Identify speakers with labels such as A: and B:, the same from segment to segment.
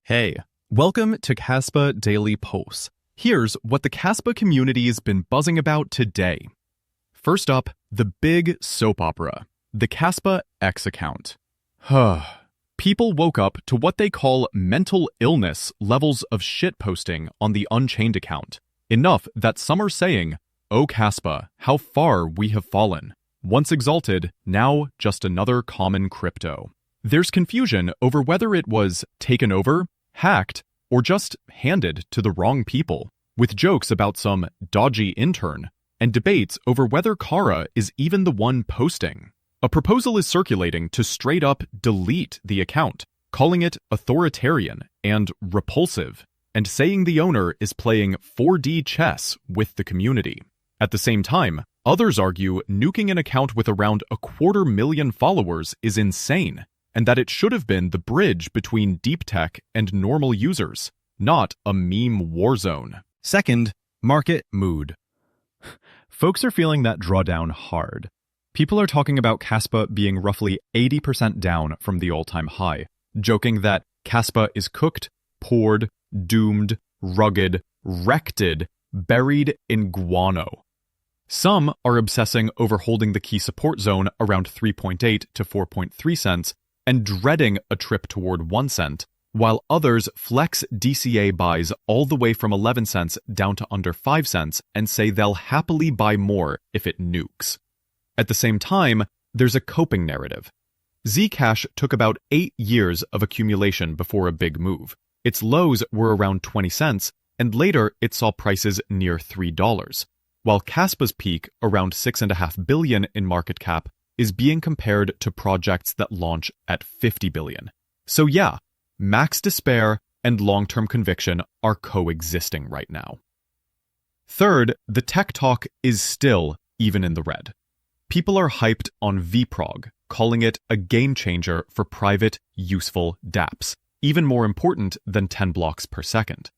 A: Hey, welcome to Kaspa Daily Pulse. Here's what the Kaspa community's been buzzing about today. First up, the big soap opera, the Kaspa X account. People woke up to what they call mental illness levels of shitposting on the Unchained account. Enough that some are saying, "Oh Kaspa, how far we have fallen." Once exalted, now just another common crypto. There's confusion over whether it was taken over, hacked, or just handed to the wrong people, with jokes about some dodgy intern, and debates over whether Kara is even the one posting. A proposal is circulating to straight up delete the account, calling it authoritarian and repulsive, and saying the owner is playing 4D chess with the community. At the same time, others argue nuking an account with around 250,000 followers is insane, and that it should have been the bridge between deep tech and normal users, not a meme war zone.
B: Second, market mood. Folks are feeling that drawdown hard. People are talking about Kaspa being roughly 80% down from the all-time high, joking that Kaspa is cooked, poured, doomed, rugged, wrecked, buried in guano. Some are obsessing over holding the key support zone around 3.8 to 4.3 cents and dreading a trip toward 1 cent, while others flex DCA buys all the way from 11 cents down to under 5 cents and say they'll happily buy more if it nukes. At the same time, there's a coping narrative. Zcash took about 8 years of accumulation before a big move. Its lows were around 20 cents, and later it saw prices near $3, while Kaspa's peak, around $6.5 billion in market cap, is being compared to projects that launch at $50 billion. So yeah, max despair and long-term conviction are coexisting right now. Third, the tech talk is still even in the red. People are hyped on vProg, calling it a game changer for private, useful dApps, even more important than 10 blocks per second.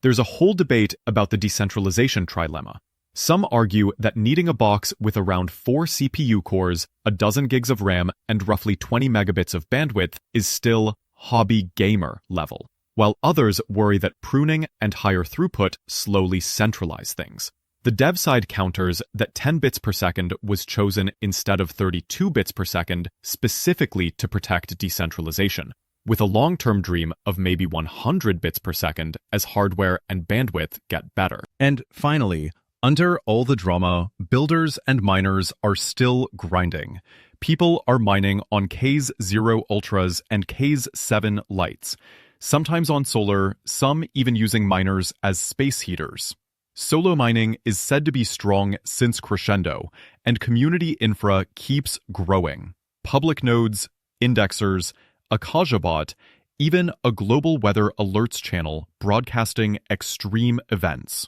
B: There's a whole debate about the decentralization trilemma. Some argue that needing a box with around 4 CPU cores, a dozen gigs of RAM, and roughly 20 megabits of bandwidth is still hobby gamer level, while others worry that pruning and higher throughput slowly centralize things. The dev side counters that 10 bits per second was chosen instead of 32 bits per second specifically to protect decentralization, with a long-term dream of maybe 100 bits per second as hardware and bandwidth get better.
A: And finally, under all the drama, builders and miners are still grinding. People are mining on K's 0 Ultras and K's 7 Lights, sometimes on solar, some even using miners as space heaters. Solo mining is said to be strong since Crescendo, and community infra keeps growing. Public nodes, indexers, a KajaBot, even a global weather alerts channel broadcasting extreme events.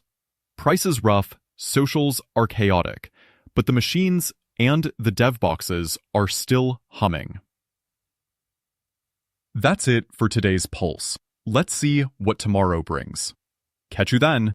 A: Price is rough, socials are chaotic, but the machines and the dev boxes are still humming. That's it for today's Pulse. Let's see what tomorrow brings. Catch you then.